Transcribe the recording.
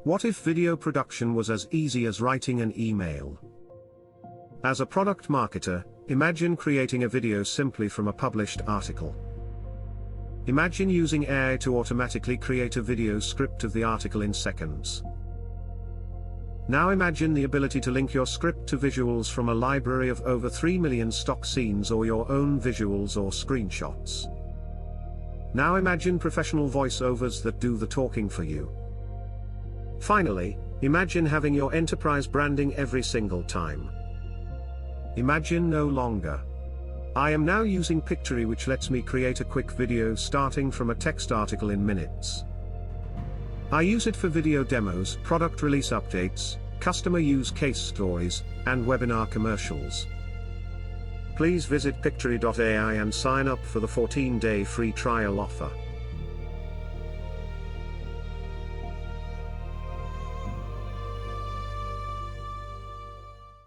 What if video production was as easy as writing an email? As a product marketer, imagine creating a video simply from a published article. Imagine using AI to automatically create a video script of the article in seconds. Now imagine the ability to link your script to visuals from a library of over 3 million stock scenes or your own visuals or screenshots. Now imagine professional voiceovers that do the talking for you. Finally, imagine having your enterprise branding every single time. Imagine no longer. I am now using Pictory, which lets me create a quick video starting from a text article in minutes. I use it for video demos, product release updates, customer use case stories, and webinar commercials. Please visit Pictory.ai and sign up for the 14-day free trial offer.